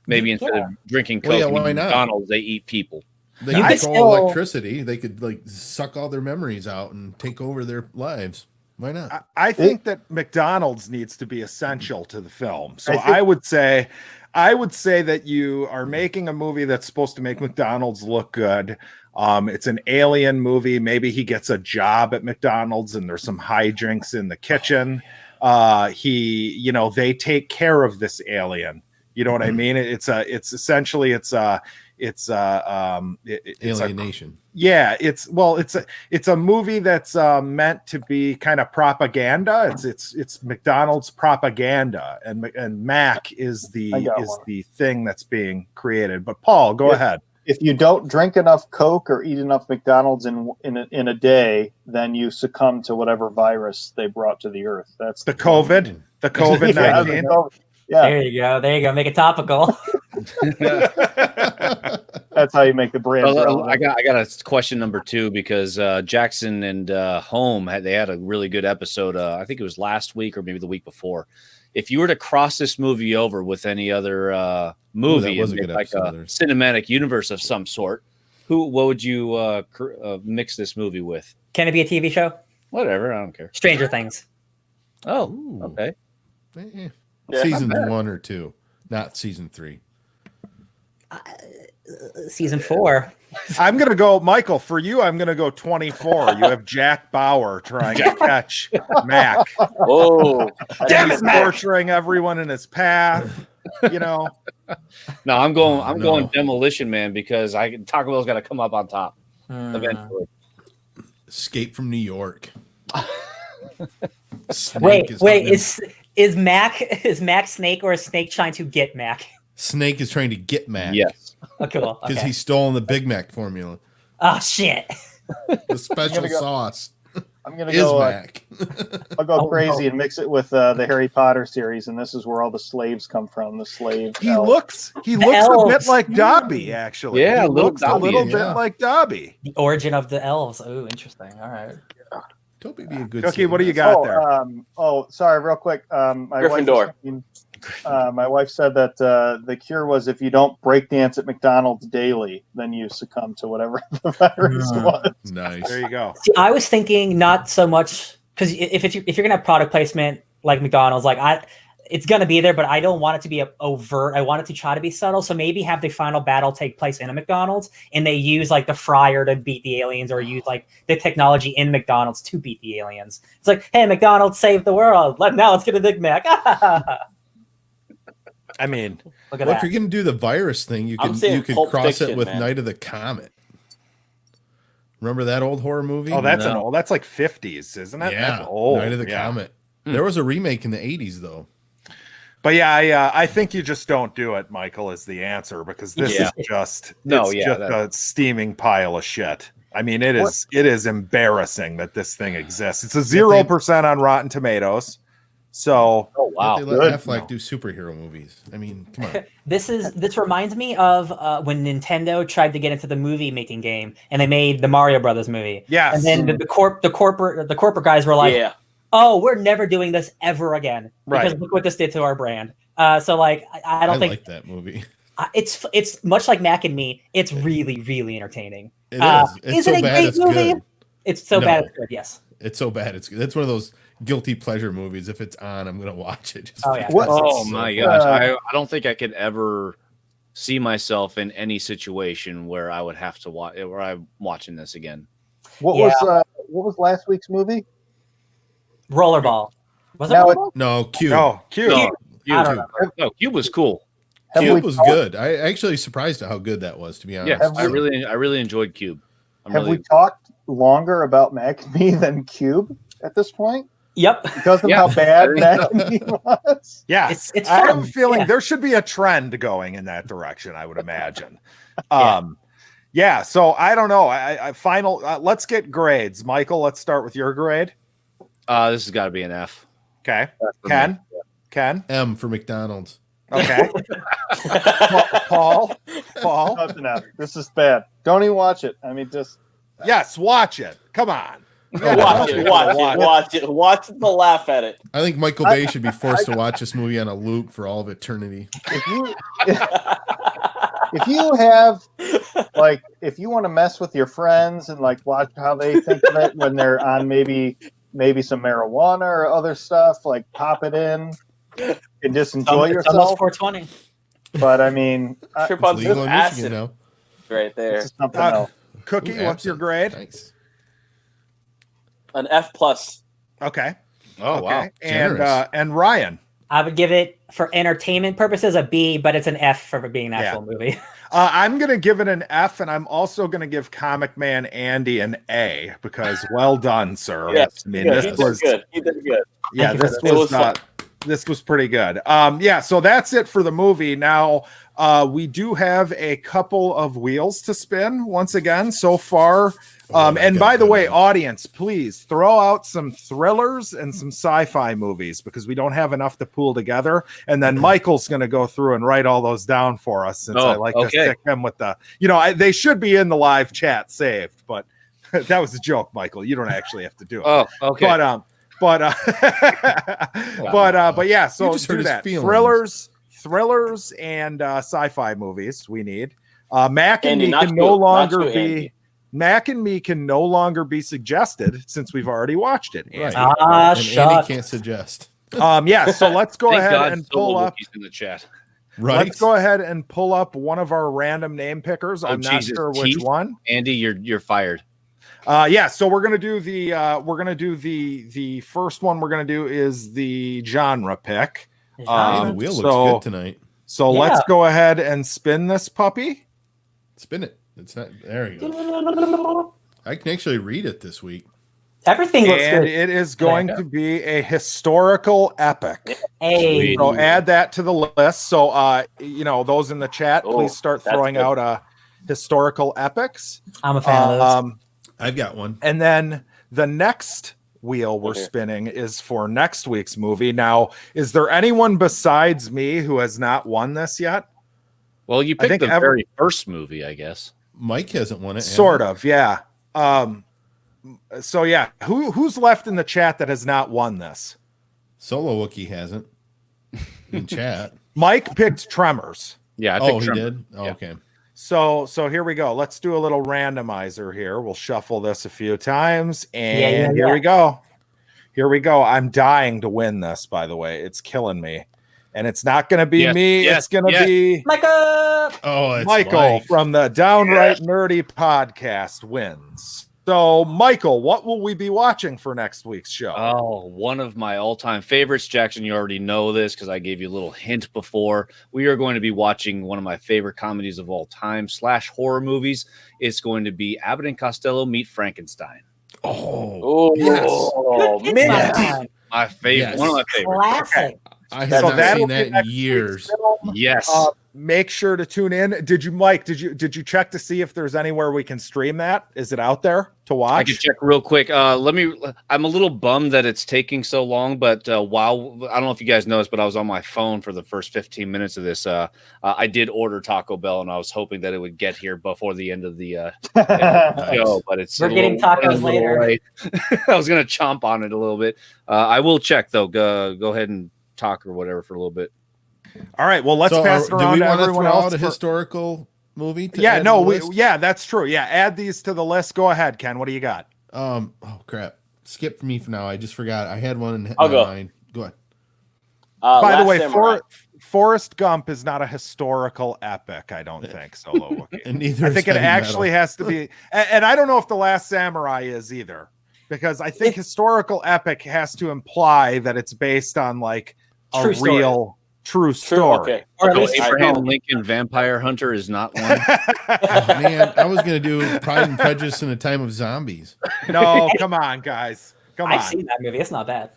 maybe instead of drinking Coke Well, yeah, and why eating not? McDonald's, they eat people. They You could control still- electricity. They could like suck all their memories out and take over their lives. Why not? I think that McDonald's needs to be essential to the film. So I think- I would say that you are making a movie that's supposed to make McDonald's look good. It's an alien movie. Maybe he gets a job at McDonald's and there's some hijinks in the kitchen. They take care of this alien. You know what I mean? It's Alienation. It's a movie that's meant to be kind of propaganda. It's McDonald's propaganda, and Mac is the thing that's being created. But Paul, go ahead. If you don't drink enough Coke or eat enough McDonald's in a day, then you succumb to whatever virus they brought to the earth. That's The COVID-19. Yeah, There you go. Make it topical. that's how you make the brand. Well, relevant. I got a question number 2 because Jackson and Home had a really good episode. I think it was last week or maybe the week before. If you were to cross this movie over with any other movie, was a and good make like a episode. cinematic universe of some sort, what would you mix this movie with? Can it be a TV show? Whatever, I don't care. Stranger Things. Oh, okay. Eh. Yeah, Season 1 or 2, not season 3. Season 4. I'm gonna go, Michael. For you, I'm gonna go 24. You have Jack Bauer trying to catch Mac. Oh, Damn it, torturing everyone in his path. No, I'm going Demolition Man because Taco Bell's got to come up on top eventually. Escape from New York. Wait, hunting him. is Mac Snake or is Snake trying to get Mac? Snake is trying to get Mac. Yes. Oh, cool. Because Okay. he's stolen the Big Mac formula. Oh shit. The special go- sauce I'm gonna is go. Mac. I'll go Oh, crazy no. and mix it with the Harry Potter series, and this is where all the slaves come from. The slave. He elves. looks a bit elves. like Dobby, actually. Yeah, he little looks a Dobby, little yeah. bit like Dobby. The origin of the elves. Oh, interesting. All right. Toby be a good. Cookie, what do you Satanist. got there? Sorry, real quick. My wife, Gryffindor. was saying, my wife said that the cure was if you don't break dance at McDonald's daily, then you succumb to whatever the virus was. Nice. There you go. See, I was thinking not so much because if you're gonna have product placement like McDonald's, it's gonna be there, but I don't want it to be overt. I want it to try to be subtle. So maybe have the final battle take place in a McDonald's, and they use like the fryer to beat the aliens, or use like the technology in McDonald's to beat the aliens. It's like, hey, McDonald's saved the world. Now let's get a Big Mac. I mean, Look at Well, if that. you're gonna do the virus thing, you I'm can saying Pulp cross it Fiction, with man. Night of the Comet. Remember that old horror movie? that's like 50s, isn't it? yeah, That's old. Night of the Yeah. Comet. There was a remake in the 80s though. But yeah, I think you just don't do it, Michael, is the answer, because this Yeah. is just No, it's yeah, just a steaming pile of shit. I mean, it is embarrassing that this thing exists. It's a 0% on Rotten Tomatoes. So, Oh wow. They let Good. Affleck do superhero movies. I mean, come on. This reminds me of when Nintendo tried to get into the movie making game, and they made the Mario Brothers movie. yes. And then the corporate guys were like, Yeah. "Oh, we're never doing this ever again because Right. look what this did to our brand." So like, I don't think like that movie. it's much like Mac and Me. It's really really entertaining. It is. It's is so it a bad great it's movie? good. It's so No. bad it's good. Yes. It's so bad it's good. That's one of those guilty pleasure movies. If it's on, I'm gonna watch it. Just Oh, yeah. because What- it's Oh so my fun. gosh. I don't think I could ever see myself in any situation where I would have to watch where I'm watching this again. What was last week's movie? Rollerball. Was it Now it- Rollerball? No, Cube. Oh, cute. No, I don't Cube. know. No, Cube was cool. Have Cube we was talked- good. I actually surprised at how good that was, to be honest. Yes, Have I we- really enjoyed Cube. Have we talked longer about Mac and Me than Cube at this point? Yep. Because of Yeah, how bad I think Mac so. and Me was? Yes. It's I have a fun. feeling Yeah. there should be a trend going in that direction, I would imagine. Yeah. Yeah, so I don't know. I final let's get grades. Michael, let's start with your grade. This has got to be an F. Okay. For Ken? me. Ken? M for McDonald's. Okay. Paul? Nothing else. This is bad. Don't even watch it. I mean, just Yes, watch it. Come on. Watch it to laugh at it. I think Michael Bay should be forced to watch this movie on a loop for all of eternity. if you have like if you want to mess with your friends and like watch how they think of it when they're on maybe some marijuana or other stuff, like pop it in and just enjoy It's almost yourself. 420. But I mean, Trip It's on legal some in acid Michigan now. right there. this is something else. Cookie, Ooh, what's your absinthe. grade? Thanks. An F plus. Okay. Oh wow. Okay. And Generous. and Ryan. I would give it, for entertainment purposes, a B, but it's an F for being an actual movie. I'm going to give it an F, and I'm also going to give Comic Man Andy an A because well done, sir. Yes, I mean, good. this He did was good. He did good. yeah, Thank you this for that. It was was fun. this was pretty good. Yeah, so that's it for the movie. Now we do have a couple of wheels to spin once again so far. And by the way, audience, please throw out some thrillers and some sci-fi movies because we don't have enough to pool together. And then Michael's going to go through and write all those down for us since I like to stick them with the, they should be in the live chat saved, but that was a joke, Michael. You don't actually have to do it. Oh, okay. But yeah, so You just hurt do his that. feelings. Thrillers and sci-fi movies we need. Mac and Andy, me not can you, no not longer you, be Andy. Mac and me can no longer be suggested since we've already watched it. Right. Andy. Ah, And shut. Andy can't suggest. Yeah, so let's go Thank ahead God and Solo pull up. Wookiees in the chat. Right. Let's go ahead and pull up one of our random name pickers. I'm not Jesus, sure which Keith? one. Andy, you're fired. Yeah, so we're gonna do the first one we're gonna do is the genre pick. Hey, Um, the wheel looks so- good tonight. So Yeah. let's go ahead and spin this puppy. Spin it. It's not. There you go. I can actually read it this week. Everything looks And good. it is going to be a historical epic. Hey, So add that to the list. So those in the chat, Oh, please start that's throwing good. out historical epics. I'm a fan of those. I've got one. And then the next wheel we're Okay. spinning is for next week's movie. Now, is there anyone besides me who has not won this yet? Well, you I picked think the very first movie, I guess. Mike hasn't won it. has Sort he? of, yeah. So yeah, who's left in the chat that has not won this? Solo Wookie hasn't. In chat. Mike picked Tremors. Yeah, I Oh, picked he Tremor. did? Oh, Yeah. okay. So here we go. Let's do a little randomizer here. We'll shuffle this a few times, and here we go. Here we go. I'm dying to win this, by the way. It's killing me. And it's not going to be Yes, me. yes, it's going to yes. be Michael! Oh, it's Michael Mike. from the Downright Nerdy podcast wins. So, Michael, what will we be watching for next week's show? Oh, one of my all-time favorites. Jackson, you already know this because I gave you a little hint before. We are going to be watching one of my favorite comedies of all time / horror movies. It's going to be Abbott and Costello Meet Frankenstein. Oh, Oh, yes. oh It's man. my time. My favorite, Yes. one of my favorites. Classic. I have not that'll seen be that in next week's years. film. Yes. Make sure to tune in. Did you check to see if there's anywhere we can stream that? Is it out there to watch? I can check real quick. I'm a little bummed that it's taking so long, but while I don't know if you guys noticed, but I was on my phone for the first 15 minutes of this. I did order Taco Bell, and I was hoping that it would get here before the end of the show, but it's We're getting tacos later. late. I was gonna chomp on it a little bit. I will check though. Go ahead and talk or whatever for a little bit. All right. Well, let's pass it around do we to want to everyone throw else. out a historical movie? Yeah, no, that's true. Yeah, add these to the list. Go ahead, Ken. What do you got? Oh crap! Skip me for now. I just forgot. I had one in I'll my go. mind. Go ahead. By the Last way, Samurai. Forrest Gump is not a historical epic. I don't think Solo Wookie. And neither I is think it Heavy actually Metal. has to be, and I don't know if the Last Samurai is either, because I think historical epic has to imply that it's based on like a True story. real true story. Okay. Or at So least Abraham Lincoln Vampire Hunter is not one. Oh, man, I was gonna do Pride and Prejudice in a Time of Zombies. No, come on, guys. Come on. I've seen that movie. It's not bad.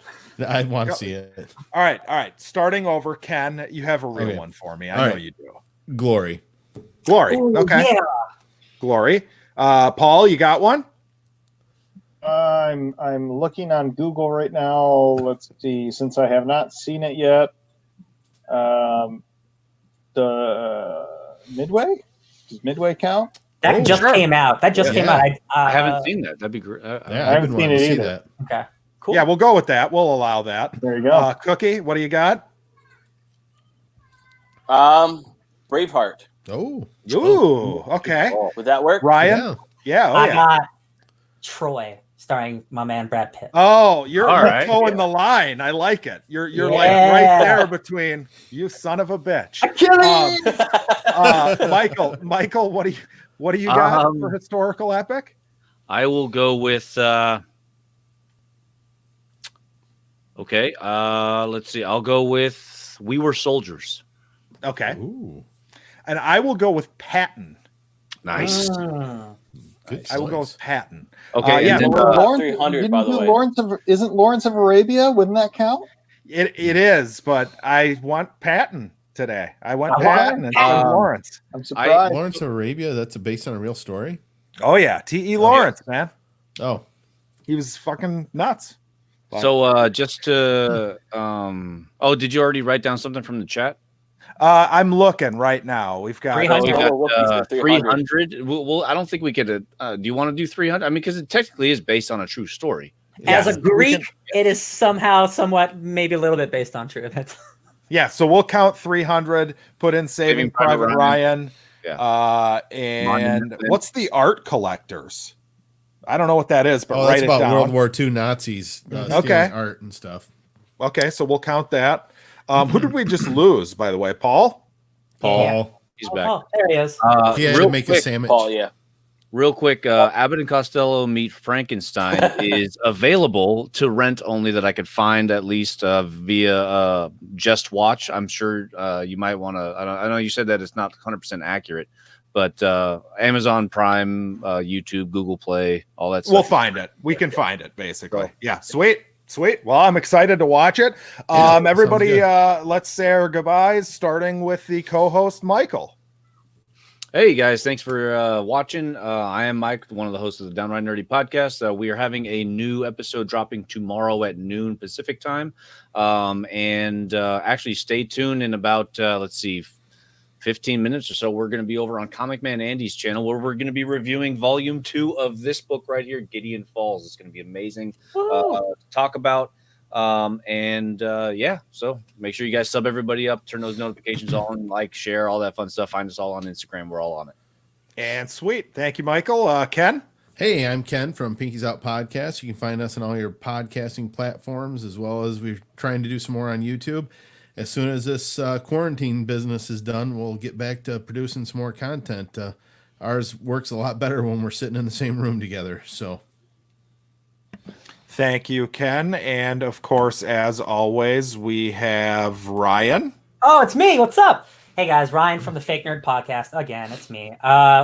I want to see it. All right. Starting over, Ken, you have a real Okay. one for me. All I know right. you do. Glory. Glory. Ooh, Okay. Yeah. Glory. Paul, you got one? I'm looking on Google right now. Let's see. Since I have not seen it yet, the Midway. Does Midway count? That just came out. That just came Yeah. out. I haven't seen that. That'd be great. Yeah, I I've haven't been seen wanting it to see either. that. Okay. Cool. Yeah, we'll go with that. We'll allow that. There you go. Cookie, what do you got? Braveheart. Oh, Ooh, okay. Would that work? Ryan? yeah. Yeah. I got Troy, starring my man Brad Pitt. Oh, you're All right. towing the line. I like it. You're like Yeah. right there between you son of a bitch. Michael, what do you got for historical epic? I will go with. Okay. Let's see. I'll go with We Were Soldiers. Okay. Ooh, And I will go with Patton. Nice. good I will go choice. with Patton. Okay. yeah, and then, Lawrence, 300, by the didn't way. isn't Lawrence of Arabia? Wouldn't that count? It is, but I want Patton today. I want Okay. Patton instead of Lawrence. I'm surprised. Lawrence of Arabia. That's based on a real story. Oh yeah, T.E. Lawrence, man. Oh, He was fucking nuts. so just to. Did you already write down something from the chat? I'm looking right now. We've got 300. We Oh, got Wookiees for 300. Well, I don't think we could. Do you want to do 300? I mean, because it technically is based on a true story. As Yes, a we Greek, can- it is somehow, somewhat, maybe a little bit based on truth. Yeah, so we'll count 300, put in Saving Private Ryan. Yeah. And Monument. what's the art collectors? I don't know what that is, but that's write it about down. World War II Nazis Okay. stealing art and stuff. Okay, so we'll count that. Who did we just lose, by the way? Paul? Paul, He's back. Oh, there he is. he had to Real make a quick, sandwich. Paul, yeah. Real quick, Abbott and Costello Meet Frankenstein is available to rent only that I could find at least via Just Watch. I'm sure you might want to. I know you said that it's not 100% accurate, but Amazon Prime, YouTube, Google Play, all that stuff. We'll find it. We can find it, basically. Yeah, sweet. Well, I'm excited to watch it. Yeah, Everybody, sounds let's say our goodbyes, starting with the co-host, Michael. Hey guys, thanks for watching. I am Mike, one of the hosts of the Downright Nerdy podcast. We are having a new episode dropping tomorrow at noon Pacific time. Actually stay tuned in about, 15 minutes or so. We're going to be over on Comic Man Andy's channel where we're going to be reviewing volume 2 of this book right here, Gideon Falls. It's going to be amazing to talk about. So make sure you guys sub everybody up, turn those notifications on, like, share, all that fun stuff. Find us all on Instagram. We're all on it. And sweet. Thank you, Michael. Ken? Hey, I'm Ken from Pinky's Out Podcast. You can find us on all your podcasting platforms, as well as we're trying to do some more on YouTube. As soon as this quarantine business is done, we'll get back to producing some more content. Ours works a lot better when we're sitting in the same room together. So, Thank you, Ken. And of course, as always, we have Ryan. Oh, it's me. What's up? Hey guys, Ryan from the Fake Nerd Podcast. Again, it's me.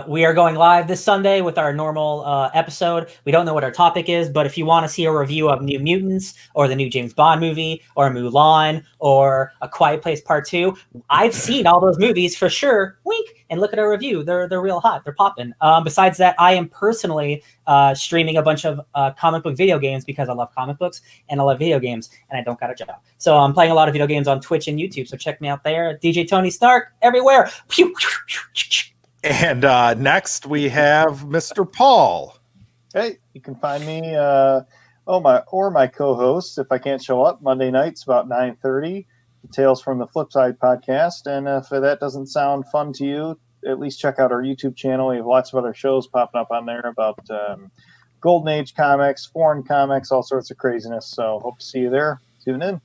We are going live this Sunday with our normal episode. We don't know what our topic is, but if you want to see a review of New Mutants or the new James Bond movie or Mulan or A Quiet Place Part 2, I've seen all those movies for sure. Wink. And look at our review. They're real hot. They're popping. Besides that, I am personally streaming a bunch of comic book video games because I love comic books and I love video games and I don't got a job. So I'm playing a lot of video games on Twitch and YouTube. So check me out there. DJ Tony Snark everywhere. And next we have Mr. Paul. Hey, you can find me my co-host if I can't show up Monday nights about 9:30. Tales from the Flipside podcast. And if that doesn't sound fun to you, at least check out our YouTube channel. We have lots of other shows popping up on there about Golden Age comics, foreign comics, all sorts of craziness. So hope to see you there. Tune in.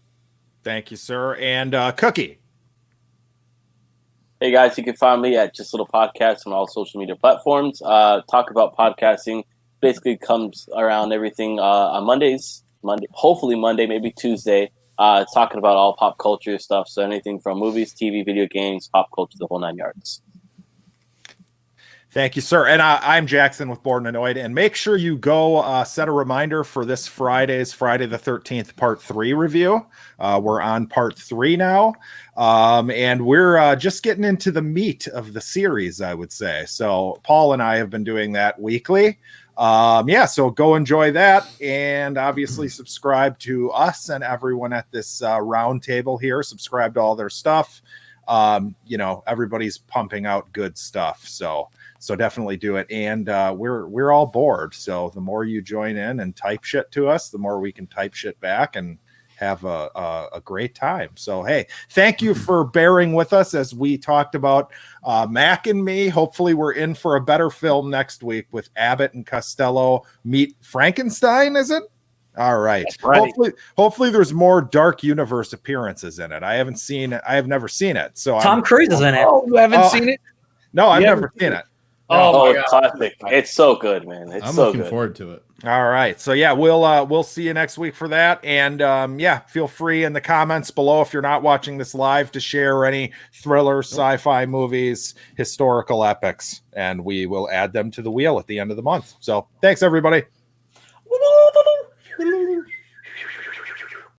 Thank you, sir. And Cookie. Hey guys, you can find me at Just Little Podcast on all social media platforms. Talk about podcasting basically comes around everything on Mondays. Hopefully Monday, maybe Tuesday. Talking about all pop culture stuff. So anything from movies, TV, video games, pop culture, the whole 9 yards. Thank you, sir. And I'm Jackson with Bored and Annoyed. And make sure you go set a reminder for this Friday the 13th Part 3 review. We're on Part 3 now. And we're just getting into the meat of the series, I would say. So Paul and I have been doing that weekly. So go enjoy that. And obviously subscribe to us and everyone at this round table here. Subscribe to all their stuff. Everybody's pumping out good stuff. So definitely do it. And we're all bored. So the more you join in and type shit to us, the more we can type shit back and have a great time. So, hey, thank you for bearing with us as we talked about Mac and Me. Hopefully we're in for a better film next week with Abbott and Costello meet Frankenstein, is it? All right. Right. Hopefully there's more Dark Universe appearances in it. I haven't seen it. I have never seen it. So Tom Cruise is in it. Oh, you haven't seen it? No, I've You never seen it. Oh, my God. classic. It's so good, man. It's I'm so looking good. forward to it. All right. So yeah, we'll see you next week for that. And feel free in the comments below if you're not watching this live to share any thriller, sci-fi movies, historical epics, and we will add them to the wheel at the end of the month. So thanks everybody.